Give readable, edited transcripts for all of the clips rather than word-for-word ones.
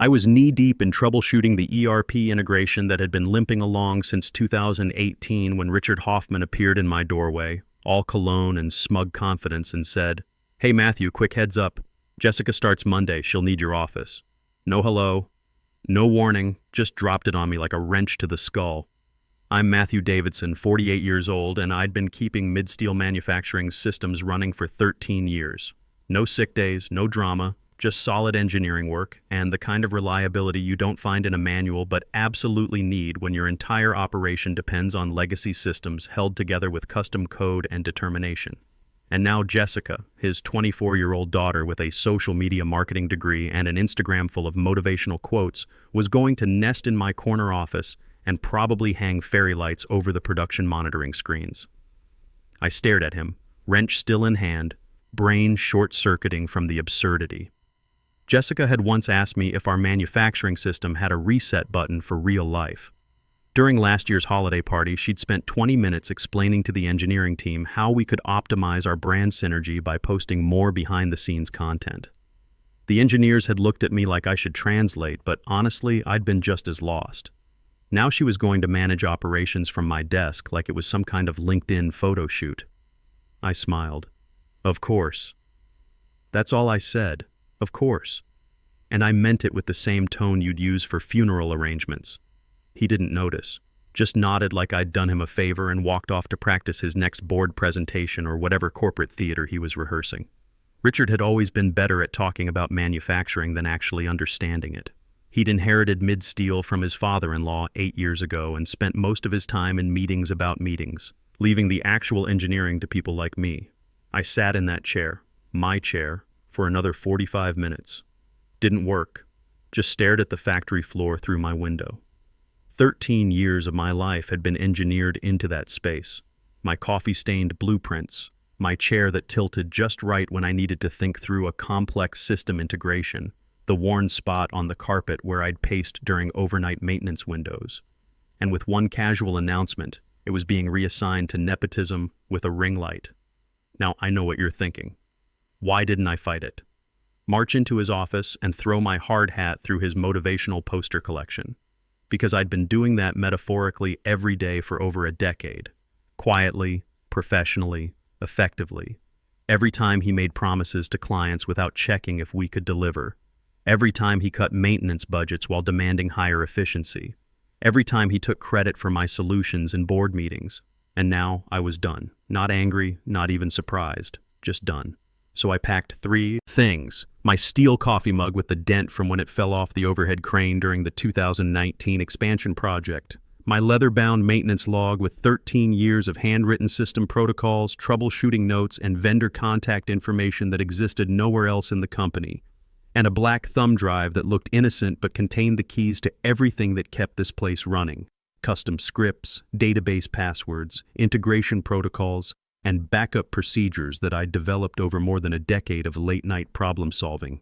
I was knee-deep in troubleshooting the ERP integration that had been limping along since 2018 when Richard Hoffman appeared in my doorway, all cologne and smug confidence, and said, "Hey Matthew, quick heads up. Jessica starts Monday. She'll need your office." No hello, no warning, just dropped it on me like a wrench to the skull. I'm Matthew Davidson, 48 years old, and I'd been keeping Mid-Steel Manufacturing systems running for 13 years. No sick days, no drama, just solid engineering work, and the kind of reliability you don't find in a manual but absolutely need when your entire operation depends on legacy systems held together with custom code and determination. And now Jessica, his 24-year-old daughter with a social media marketing degree and an Instagram full of motivational quotes, was going to nest in my corner office and probably hang fairy lights over the production monitoring screens. I stared at him, wrench still in hand, brain short-circuiting from the absurdity. Jessica had once asked me if our manufacturing system had a reset button for real life. During last year's holiday party, she'd spent 20 minutes explaining to the engineering team how we could optimize our brand synergy by posting more behind-the-scenes content. The engineers had looked at me like I should translate, but honestly, I'd been just as lost. Now she was going to manage operations from my desk like it was some kind of LinkedIn photo shoot. I smiled. Of course. That's all I said. Of course. And I meant it with the same tone you'd use for funeral arrangements. He didn't notice, just nodded like I'd done him a favor and walked off to practice his next board presentation or whatever corporate theater he was rehearsing. Richard had always been better at talking about manufacturing than actually understanding it. He'd inherited Mid-Steel from his father-in-law 8 years ago and spent most of his time in meetings about meetings, leaving the actual engineering to people like me. I sat in that chair, my chair, for another 45 minutes. Didn't work. Just stared at the factory floor through my window. 13 years of my life had been engineered into that space. My coffee-stained blueprints, my chair that tilted just right when I needed to think through a complex system integration, the worn spot on the carpet where I'd paced during overnight maintenance windows. And with one casual announcement, it was being reassigned to nepotism with a ring light. Now, I know what you're thinking. Why didn't I fight it? March into his office and throw my hard hat through his motivational poster collection. Because I'd been doing that metaphorically every day for over a decade. Quietly, professionally, effectively. Every time he made promises to clients without checking if we could deliver. Every time he cut maintenance budgets while demanding higher efficiency. Every time he took credit for my solutions in board meetings. And now I was done. Not angry, not even surprised. Just done. So I packed 3 things. My steel coffee mug with the dent from when it fell off the overhead crane during the 2019 expansion project. My leather-bound maintenance log with 13 years of handwritten system protocols, troubleshooting notes, and vendor contact information that existed nowhere else in the company. And a black thumb drive that looked innocent but contained the keys to everything that kept this place running. Custom scripts, database passwords, integration protocols, and backup procedures that I'd developed over more than a decade of late-night problem-solving.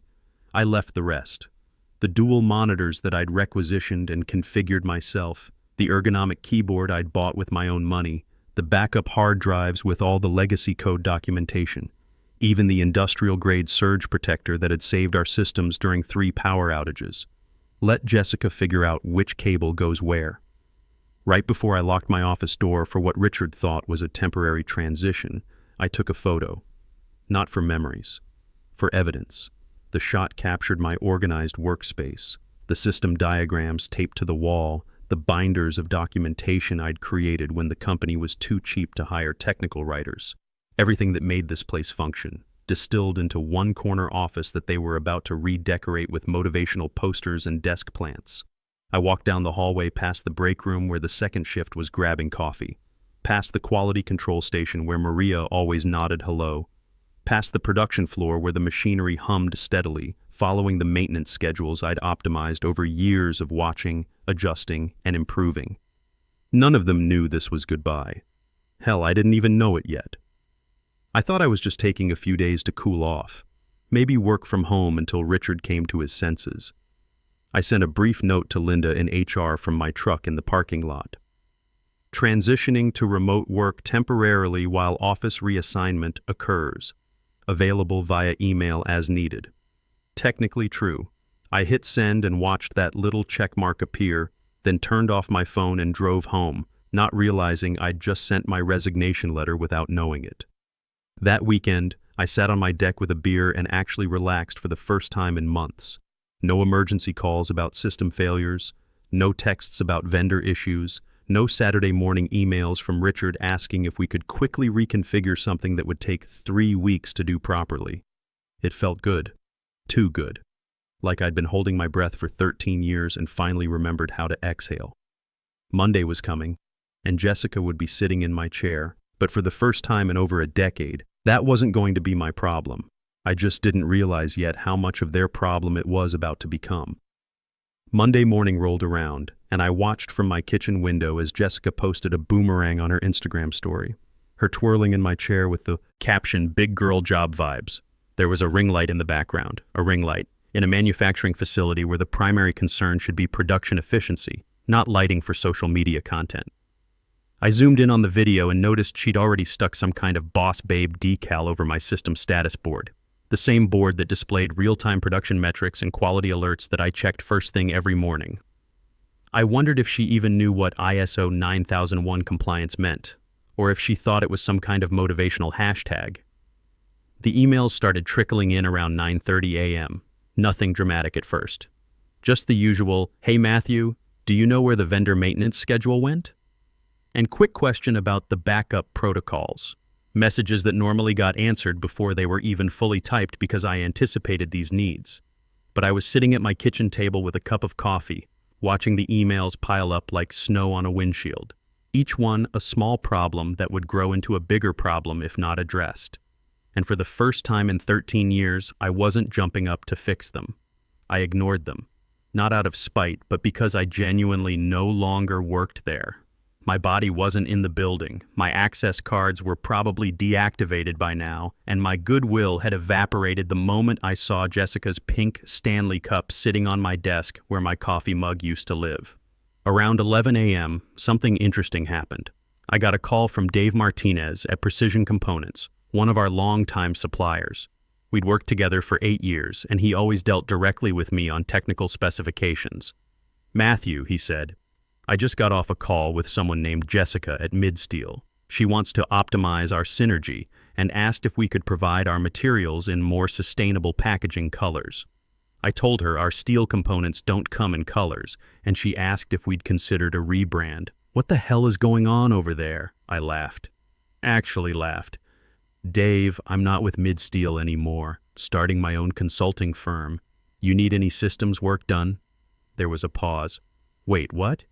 I left the rest. The dual monitors that I'd requisitioned and configured myself, the ergonomic keyboard I'd bought with my own money, the backup hard drives with all the legacy code documentation, even the industrial-grade surge protector that had saved our systems during 3 power outages. Let Jessica figure out which cable goes where. Right before I locked my office door for what Richard thought was a temporary transition, I took a photo. Not for memories. For evidence. The shot captured my organized workspace, the system diagrams taped to the wall, the binders of documentation I'd created when the company was too cheap to hire technical writers. Everything that made this place function, distilled into one corner office that they were about to redecorate with motivational posters and desk plants. I walked down the hallway past the break room where the second shift was grabbing coffee, past the quality control station where Maria always nodded hello, past the production floor where the machinery hummed steadily, following the maintenance schedules I'd optimized over years of watching, adjusting, and improving. None of them knew this was goodbye. Hell, I didn't even know it yet. I thought I was just taking a few days to cool off, maybe work from home until Richard came to his senses. I sent a brief note to Linda in HR from my truck in the parking lot. Transitioning to remote work temporarily while office reassignment occurs. Available via email as needed. Technically true. I hit send and watched that little check mark appear, then turned off my phone and drove home, not realizing I'd just sent my resignation letter without knowing it. That weekend, I sat on my deck with a beer and actually relaxed for the first time in months. No emergency calls about system failures, no texts about vendor issues, no Saturday morning emails from Richard asking if we could quickly reconfigure something that would take 3 weeks to do properly. It felt good. Too good. Like I'd been holding my breath for 13 years and finally remembered how to exhale. Monday was coming, and Jessica would be sitting in my chair, but for the first time in over a decade, that wasn't going to be my problem. I just didn't realize yet how much of their problem it was about to become. Monday morning rolled around, and I watched from my kitchen window as Jessica posted a boomerang on her Instagram story, her twirling in my chair with the caption, "Big girl job vibes." There was a ring light in the background, a ring light, in a manufacturing facility where the primary concern should be production efficiency, not lighting for social media content. I zoomed in on the video and noticed she'd already stuck some kind of Boss Babe decal over my system status board, the same board that displayed real-time production metrics and quality alerts that I checked first thing every morning. I wondered if she even knew what ISO 9001 compliance meant, or if she thought it was some kind of motivational hashtag. The emails started trickling in around 9:30 a.m., nothing dramatic at first. Just the usual, "Hey Matthew, do you know where the vendor maintenance schedule went?" And quick question about the backup protocols. Messages that normally got answered before they were even fully typed because I anticipated these needs. But I was sitting at my kitchen table with a cup of coffee, watching the emails pile up like snow on a windshield. Each one a small problem that would grow into a bigger problem if not addressed. And for the first time in 13 years, I wasn't jumping up to fix them. I ignored them. Not out of spite, but because I genuinely no longer worked there. My body wasn't in the building, my access cards were probably deactivated by now, and my goodwill had evaporated the moment I saw Jessica's pink Stanley cup sitting on my desk where my coffee mug used to live. Around 11 a.m., something interesting happened. I got a call from Dave Martinez at Precision Components, one of our longtime suppliers. We'd worked together for 8 years, and he always dealt directly with me on technical specifications. "Matthew," he said, "I just got off a call with someone named Jessica at Midsteel. She wants to optimize our synergy and asked if we could provide our materials in more sustainable packaging colors. I told her our steel components don't come in colors, and she asked if we'd considered a rebrand. What the hell is going on over there?" I laughed. Actually laughed. "Dave, I'm not with Midsteel anymore, starting my own consulting firm. You need any systems work done?" There was a pause. "Wait, what?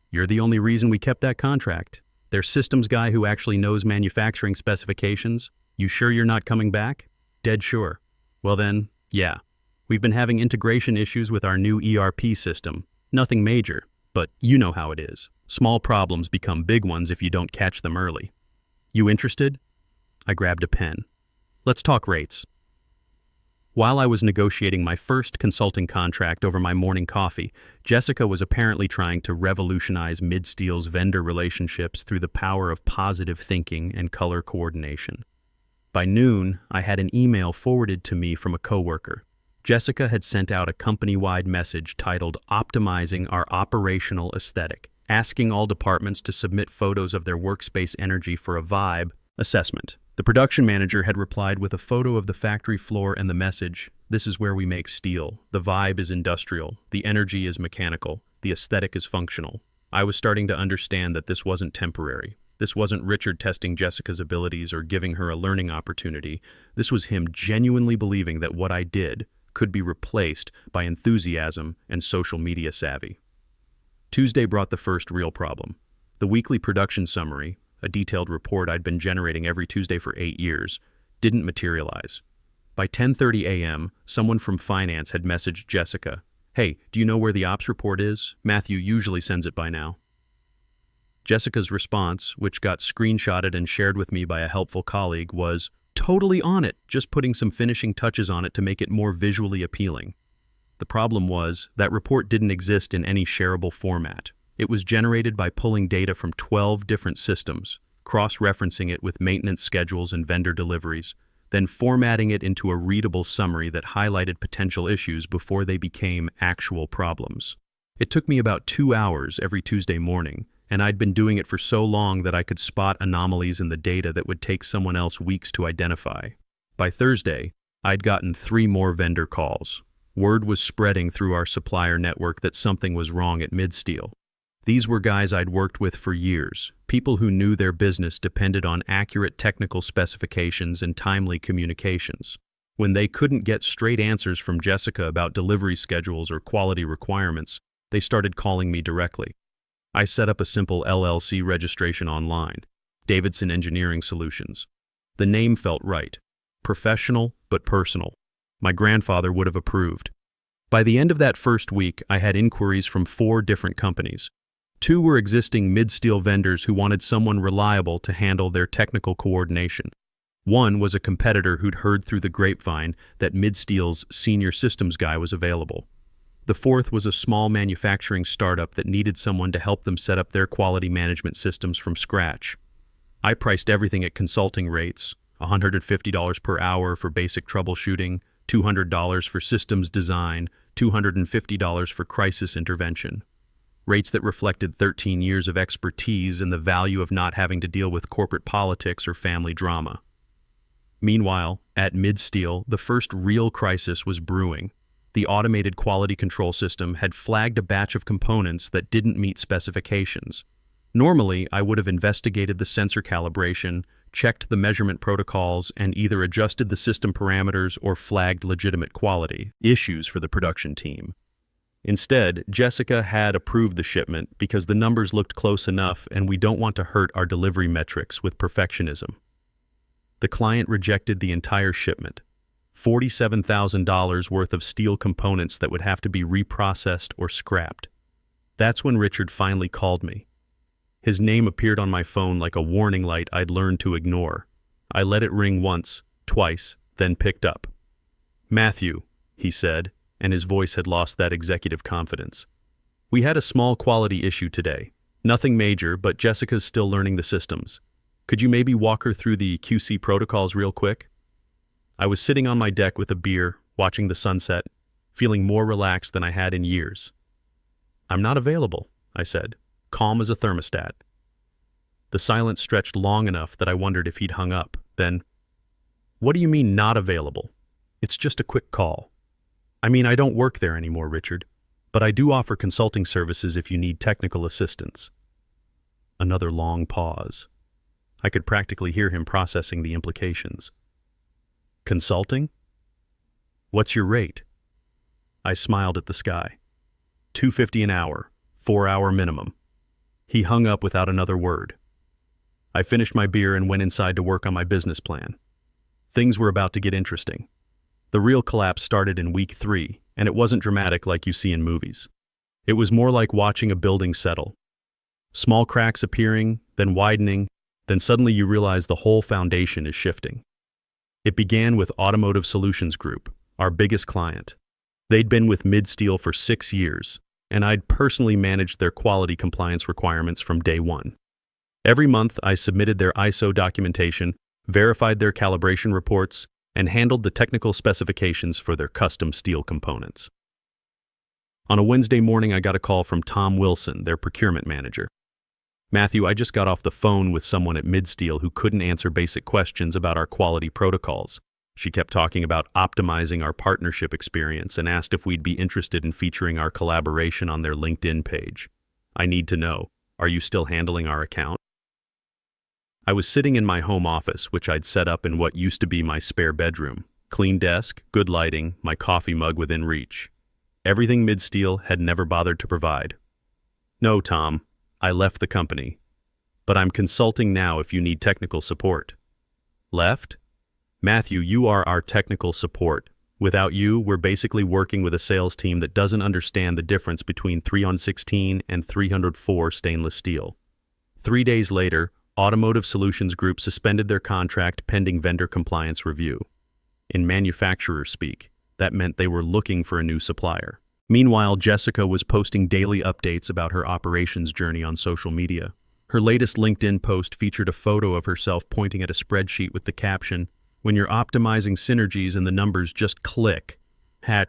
You're the only reason we kept that contract. Their systems guy who actually knows manufacturing specifications? You sure you're not coming back?" "Dead sure." "Well then, yeah. We've been having integration issues with our new ERP system. Nothing major, but you know how it is. Small problems become big ones if you don't catch them early. You interested?" I grabbed a pen. "Let's talk rates." While I was negotiating my first consulting contract over my morning coffee, Jessica was apparently trying to revolutionize Midsteel's vendor relationships through the power of positive thinking and color coordination. By noon, I had an email forwarded to me from a coworker. Jessica had sent out a company-wide message titled "Optimizing Our Operational Aesthetic," asking all departments to submit photos of their workspace energy for a vibe assessment. The production manager had replied with a photo of the factory floor and the message, "This is where we make steel. The vibe is industrial. The energy is mechanical. The aesthetic is functional." I was starting to understand that this wasn't temporary. This wasn't Richard testing Jessica's abilities or giving her a learning opportunity. This was him genuinely believing that what I did could be replaced by enthusiasm and social media savvy. Tuesday brought the first real problem. The weekly production summary, a detailed report I'd been generating every Tuesday for 8 years, didn't materialize. By 10:30 a.m., someone from finance had messaged Jessica, "Hey, do you know where the ops report is? Matthew usually sends it by now." Jessica's response, which got screenshotted and shared with me by a helpful colleague, was, "Totally on it, just putting some finishing touches on it to make it more visually appealing." The problem was, that report didn't exist in any shareable format. It was generated by pulling data from 12 different systems, cross-referencing it with maintenance schedules and vendor deliveries. then formatting it into a readable summary that highlighted potential issues before they became actual problems. It took me about 2 hours every Tuesday morning, and I'd been doing it for so long that I could spot anomalies in the data that would take someone else weeks to identify. By Thursday, I'd gotten 3 more vendor calls. Word was spreading through our supplier network that something was wrong at Midsteel. These were guys I'd worked with for years, people who knew their business depended on accurate technical specifications and timely communications. When they couldn't get straight answers from Jessica about delivery schedules or quality requirements, they started calling me directly. I set up a simple LLC registration online, Davidson Engineering Solutions. The name felt right. Professional, but personal. My grandfather would have approved. By the end of that first week, I had inquiries from 4 different companies. 2 were existing Midsteel vendors who wanted someone reliable to handle their technical coordination. 1 was a competitor who'd heard through the grapevine that Midsteel's senior systems guy was available. The 4th was a small manufacturing startup that needed someone to help them set up their quality management systems from scratch. I priced everything at consulting rates, $150 per hour for basic troubleshooting, $200 for systems design, $250 for crisis intervention. Rates that reflected 13 years of expertise and the value of not having to deal with corporate politics or family drama. Meanwhile, at Midsteel, the first real crisis was brewing. The automated quality control system had flagged a batch of components that didn't meet specifications. Normally, I would have investigated the sensor calibration, checked the measurement protocols, and either adjusted the system parameters or flagged legitimate quality issues for the production team. Instead, Jessica had approved the shipment because the numbers looked close enough and we don't want to hurt our delivery metrics with perfectionism. The client rejected the entire shipment, $47,000 worth of steel components that would have to be reprocessed or scrapped. That's when Richard finally called me. His name appeared on my phone like a warning light I'd learned to ignore. I let it ring once, twice, then picked up. "Matthew," he said, and his voice had lost that executive confidence. "We had a small quality issue today. Nothing major, but Jessica's still learning the systems. Could you maybe walk her through the QC protocols real quick?" I was sitting on my deck with a beer, watching the sunset, feeling more relaxed than I had in years. "I'm not available," I said, calm as a thermostat. The silence stretched long enough that I wondered if he'd hung up. Then, "What do you mean not available? It's just a quick call." "I mean, I don't work there anymore, Richard, but I do offer consulting services if you need technical assistance." Another long pause. I could practically hear him processing the implications. "Consulting? What's your rate?" I smiled at the sky. $250 an hour, 4-hour minimum. He hung up without another word. I finished my beer and went inside to work on my business plan. Things were about to get interesting. The real collapse started in week 3, and it wasn't dramatic like you see in movies. It was more like watching a building settle. Small cracks appearing, then widening, then suddenly you realize the whole foundation is shifting. It began with Automotive Solutions Group, our biggest client. They'd been with Midsteel for 6 years, and I'd personally managed their quality compliance requirements from day one. Every month, I submitted their ISO documentation, verified their calibration reports, and handled the technical specifications for their custom steel components. On a Wednesday morning, I got a call from Tom Wilson, their procurement manager. "Matthew, I just got off the phone with someone at Midsteel who couldn't answer basic questions about our quality protocols. She kept talking about optimizing our partnership experience and asked if we'd be interested in featuring our collaboration on their LinkedIn page. I need to know, are you still handling our account?" I was sitting in my home office, which I'd set up in what used to be my spare bedroom. Clean desk, good lighting, my coffee mug within reach. Everything Midsteel had never bothered to provide. "No, Tom, I left the company. But I'm consulting now if you need technical support." "Left? Matthew, you are our technical support. Without you, we're basically working with a sales team that doesn't understand the difference between 316 and 304 stainless steel." 3 days later, Automotive Solutions Group suspended their contract pending vendor compliance review. In manufacturer speak, that meant they were looking for a new supplier. Meanwhile, Jessica was posting daily updates about her operations journey on social media. Her latest LinkedIn post featured a photo of herself pointing at a spreadsheet with the caption, when you're optimizing synergies and the numbers just click.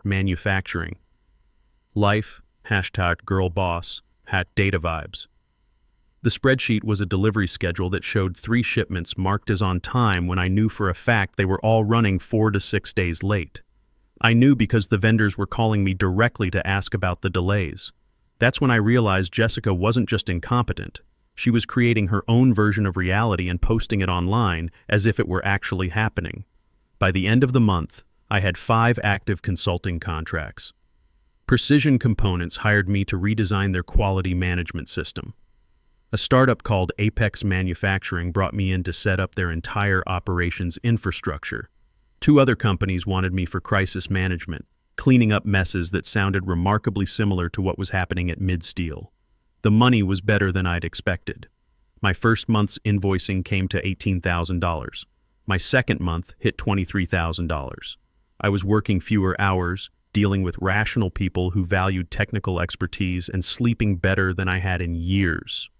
#manufacturing. Life, #girlboss, #datavibes. The spreadsheet was a delivery schedule that showed 3 shipments marked as on time when I knew for a fact they were all running 4 to 6 days late. I knew because the vendors were calling me directly to ask about the delays. That's when I realized Jessica wasn't just incompetent. She was creating her own version of reality and posting it online as if it were actually happening. By the end of the month, I had 5 active consulting contracts. Precision Components hired me to redesign their quality management system. A startup called Apex Manufacturing brought me in to set up their entire operations infrastructure. 2 other companies wanted me for crisis management, cleaning up messes that sounded remarkably similar to what was happening at Midsteel. The money was better than I'd expected. My first month's invoicing came to $18,000. My second month hit $23,000. I was working fewer hours, dealing with rational people who valued technical expertise, and sleeping better than I had in years.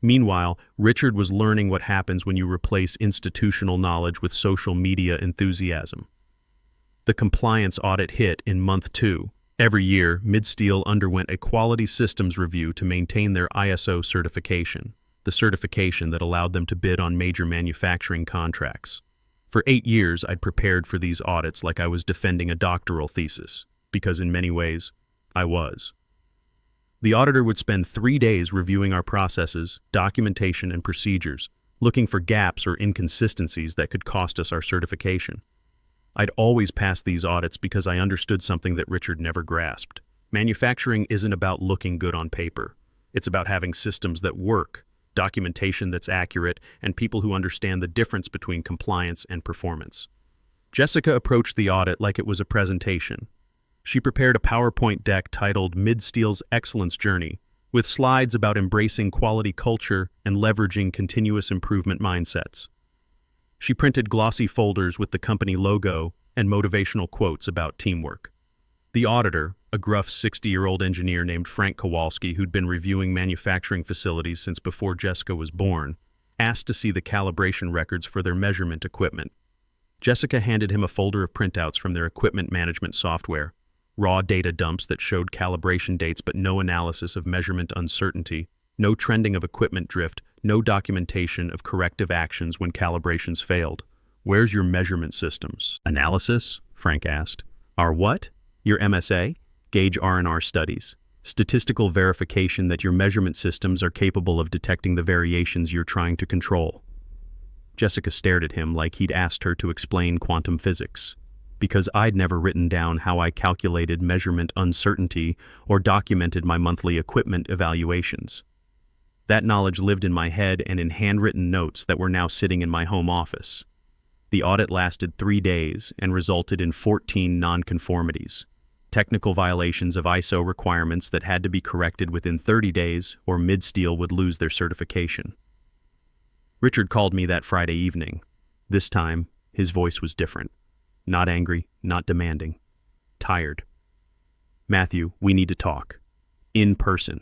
Meanwhile, Richard was learning what happens when you replace institutional knowledge with social media enthusiasm. The compliance audit hit in month 2. Every year, Midsteel underwent a quality systems review to maintain their ISO certification, the certification that allowed them to bid on major manufacturing contracts. For 8 years, I'd prepared for these audits like I was defending a doctoral thesis, because in many ways, I was. The auditor would spend 3 days reviewing our processes, documentation, and procedures, looking for gaps or inconsistencies that could cost us our certification. I'd always pass these audits because I understood something that Richard never grasped. Manufacturing isn't about looking good on paper. It's about having systems that work, documentation that's accurate, and people who understand the difference between compliance and performance. Jessica approached the audit like it was a presentation. She prepared a PowerPoint deck titled Midsteel's Excellence Journey, with slides about embracing quality culture and leveraging continuous improvement mindsets. She printed glossy folders with the company logo and motivational quotes about teamwork. The auditor, a gruff 60-year-old engineer named Frank Kowalski who'd been reviewing manufacturing facilities since before Jessica was born, asked to see the calibration records for their measurement equipment. Jessica handed him a folder of printouts from their equipment management software, raw data dumps that showed calibration dates but no analysis of measurement uncertainty, no trending of equipment drift, no documentation of corrective actions when calibrations failed. "Where's your measurement systems?" "Analysis?" Frank asked. "Our what?" "Your MSA, Gauge R&R studies. Statistical verification that your measurement systems are capable of detecting the variations you're trying to control." Jessica stared at him like he'd asked her to explain quantum physics, because I'd never written down how I calculated measurement uncertainty or documented my monthly equipment evaluations. That knowledge lived in my head and in handwritten notes that were now sitting in my home office. The audit lasted 3 days and resulted in 14 nonconformities, technical violations of ISO requirements that had to be corrected within 30 days or Midsteel would lose their certification. Richard called me that Friday evening. This time, his voice was different. Not angry, not demanding. Tired. "Matthew, we need to talk. In person."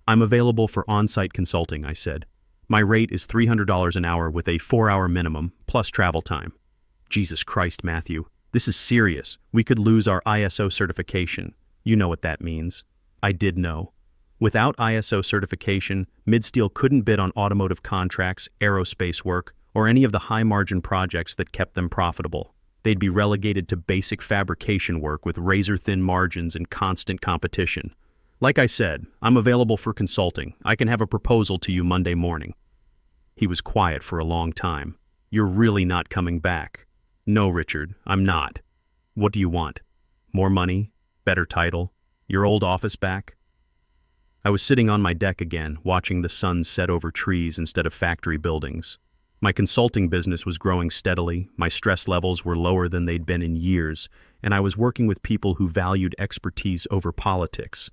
"I'm available for on-site consulting," I said. "My rate is $300 an hour with a 4-hour minimum, plus travel time." "Jesus Christ, Matthew. This is serious. We could lose our ISO certification. You know what that means." I did know. Without ISO certification, Midsteel couldn't bid on automotive contracts, aerospace work, or any of the high-margin projects that kept them profitable. They'd be relegated to basic fabrication work with razor-thin margins and constant competition. "Like I said, I'm available for consulting. I can have a proposal to you Monday morning." He was quiet for a long time. "You're really not coming back." "No, Richard, I'm not." "What do you want? More money? Better title? Your old office back?" I was sitting on my deck again, watching the sun set over trees instead of factory buildings. My consulting business was growing steadily, my stress levels were lower than they'd been in years, and I was working with people who valued expertise over politics.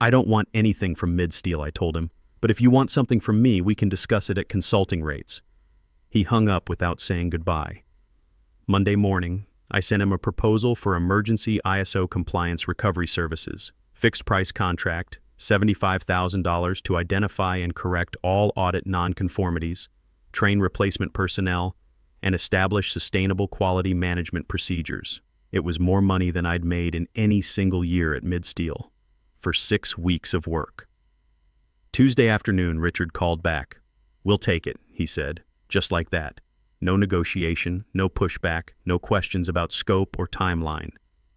"I don't want anything from Midsteel," I told him, "but if you want something from me, we can discuss it at consulting rates." He hung up without saying goodbye. Monday morning, I sent him a proposal for emergency ISO compliance recovery services, fixed price contract, $75,000 to identify and correct all audit nonconformities, train replacement personnel, and establish sustainable quality management procedures. It was more money than I'd made in any single year at Midsteel, for 6 weeks of work. Tuesday afternoon, Richard called back. "We'll take it," he said, just like that. No negotiation, no pushback, no questions about scope or timeline.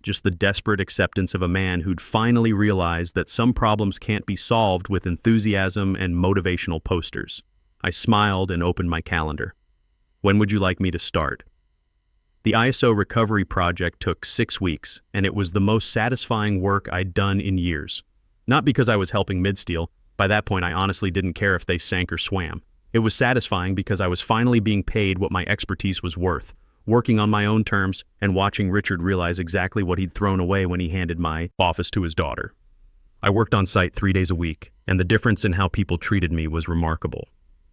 Just the desperate acceptance of a man who'd finally realized that some problems can't be solved with enthusiasm and motivational posters. I smiled and opened my calendar. "When would you like me to start?" The ISO recovery project took 6 weeks, and it was the most satisfying work I'd done in years. Not because I was helping Midsteel. By that point, I honestly didn't care if they sank or swam. It was satisfying because I was finally being paid what my expertise was worth, working on my own terms and watching Richard realize exactly what he'd thrown away when he handed my office to his daughter. I worked on site 3 days a week, and the difference in how people treated me was remarkable.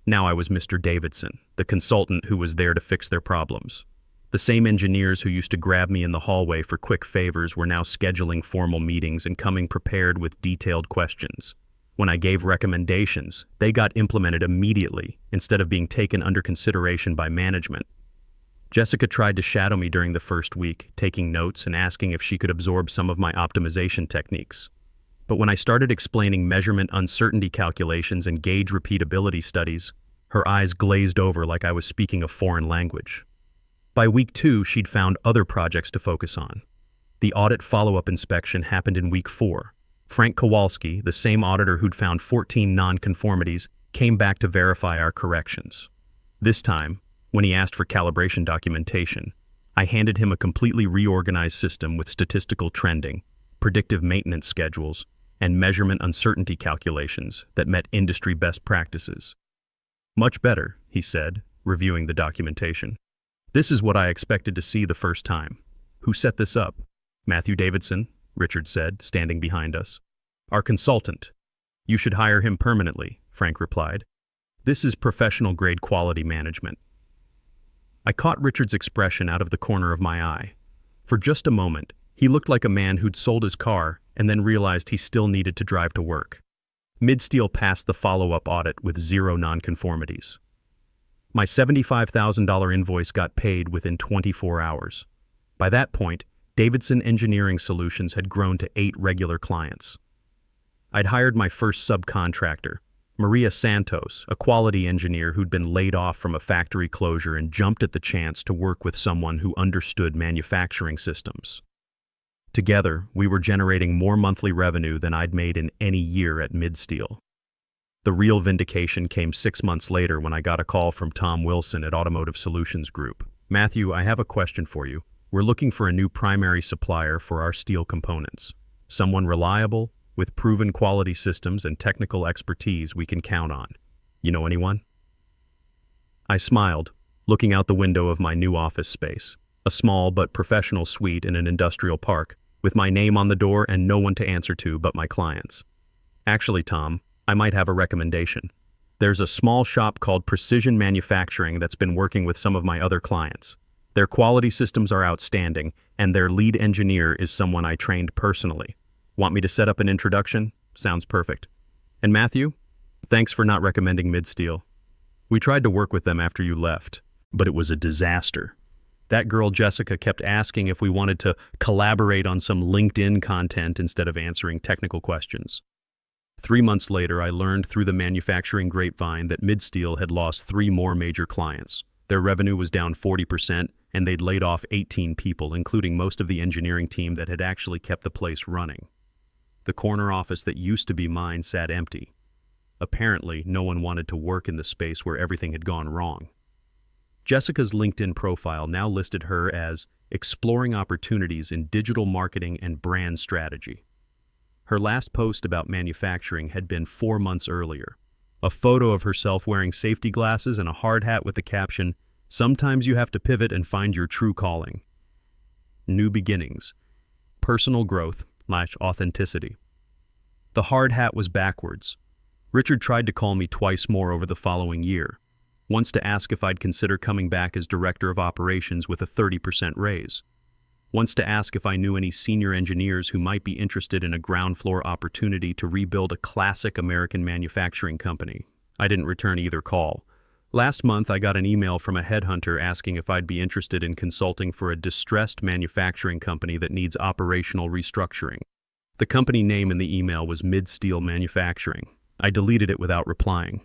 Now I was Mr. Davidson, the consultant who was there to fix their problems. The same engineers who used to grab me in the hallway for quick favors were now scheduling formal meetings and coming prepared with detailed questions. When I gave recommendations, they got implemented immediately instead of being taken under consideration by management. Jessica tried to shadow me during the first week, taking notes and asking if she could absorb some of my optimization techniques. But when I started explaining measurement uncertainty calculations and gauge repeatability studies, her eyes glazed over like I was speaking a foreign language. By week 2, she'd found other projects to focus on. The audit follow-up inspection happened in week 4. Frank Kowalski, the same auditor who'd found 14 non-conformities, came back to verify our corrections. This time, when he asked for calibration documentation, I handed him a completely reorganized system with statistical trending, predictive maintenance schedules, and measurement uncertainty calculations that met industry best practices. "Much better," he said, reviewing the documentation. "This is what I expected to see the first time." "Who set this up?" "Matthew Davidson," Richard said, standing behind us. "Our consultant." "You should hire him permanently," Frank replied. "This is professional-grade quality management." I caught Richard's expression out of the corner of my eye. For just a moment, he looked like a man who'd sold his car and then realized he still needed to drive to work. Midsteel passed the follow-up audit with 0 nonconformities. My $75,000 invoice got paid within 24 hours. By that point, Davidson Engineering Solutions had grown to 8 regular clients. I'd hired my first subcontractor, Maria Santos, a quality engineer who'd been laid off from a factory closure and jumped at the chance to work with someone who understood manufacturing systems. Together, we were generating more monthly revenue than I'd made in any year at Midsteel. The real vindication came 6 months later when I got a call from Tom Wilson at Automotive Solutions Group. "Matthew, I have a question for you. We're looking for a new primary supplier for our steel components. Someone reliable, with proven quality systems and technical expertise we can count on. You know anyone?" I smiled, looking out the window of my new office space, a small but professional suite in an industrial park, with my name on the door and no one to answer to but my clients. "Actually, Tom, I might have a recommendation. There's a small shop called Precision Manufacturing that's been working with some of my other clients. Their quality systems are outstanding, and their lead engineer is someone I trained personally. Want me to set up an introduction? Sounds perfect. And Matthew, thanks for not recommending Midsteel. We tried to work with them after you left, but it was a disaster. That girl Jessica kept asking if we wanted to collaborate on some LinkedIn content instead of answering technical questions." 3 months later, I learned through the manufacturing grapevine that Midsteel had lost 3 more major clients. Their revenue was down 40%, and they'd laid off 18 people, including most of the engineering team that had actually kept the place running. The corner office that used to be mine sat empty. Apparently, no one wanted to work in the space where everything had gone wrong. Jessica's LinkedIn profile now listed her as exploring opportunities in digital marketing and brand strategy. Her last post about manufacturing had been 4 months earlier. A photo of herself wearing safety glasses and a hard hat with the caption, "Sometimes you have to pivot and find your true calling." New beginnings. Personal growth/authenticity. The hard hat was backwards. Richard tried to call me twice more over the following year. Once to ask if I'd consider coming back as director of operations with a 30% raise. Once to ask if I knew any senior engineers who might be interested in a ground floor opportunity to rebuild a classic American manufacturing company. I didn't return either call. Last month, I got an email from a headhunter asking if I'd be interested in consulting for a distressed manufacturing company that needs operational restructuring. The company name in the email was Mid-Steel Manufacturing. I deleted it without replying.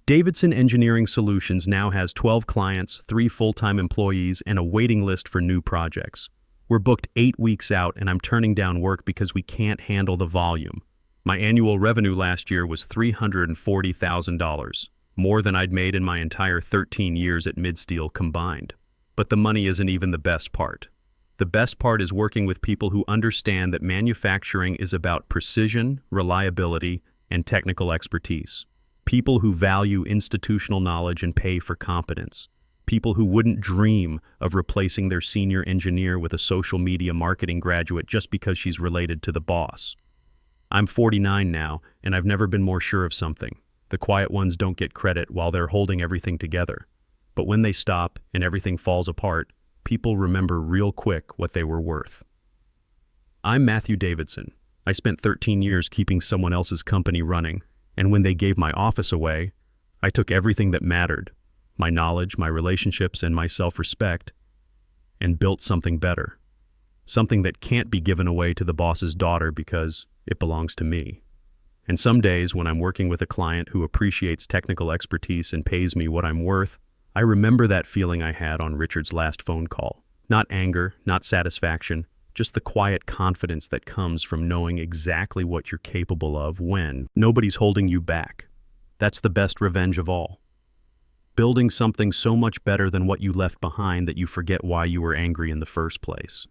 Davidson Engineering Solutions now has 12 clients, 3 full-time employees, and a waiting list for new projects. We're booked 8 weeks out, and I'm turning down work because we can't handle the volume. My annual revenue last year was $340,000, more than I'd made in my entire 13 years at Mid-Steel combined. But the money isn't even the best part. The best part is working with people who understand that manufacturing is about precision, reliability, and technical expertise. People who value institutional knowledge and pay for competence. People who wouldn't dream of replacing their senior engineer with a social media marketing graduate just because she's related to the boss. I'm 49 now, and I've never been more sure of something. The quiet ones don't get credit while they're holding everything together. But when they stop and everything falls apart, people remember real quick what they were worth. I'm Matthew Davidson. I spent 13 years keeping someone else's company running, and when they gave my office away, I took everything that mattered, my knowledge, my relationships, and my self-respect, and built something better. Something that can't be given away to the boss's daughter because it belongs to me. And some days when I'm working with a client who appreciates technical expertise and pays me what I'm worth, I remember that feeling I had on Richard's last phone call. Not anger, not satisfaction, just the quiet confidence that comes from knowing exactly what you're capable of when nobody's holding you back. That's the best revenge of all. Building something so much better than what you left behind that you forget why you were angry in the first place.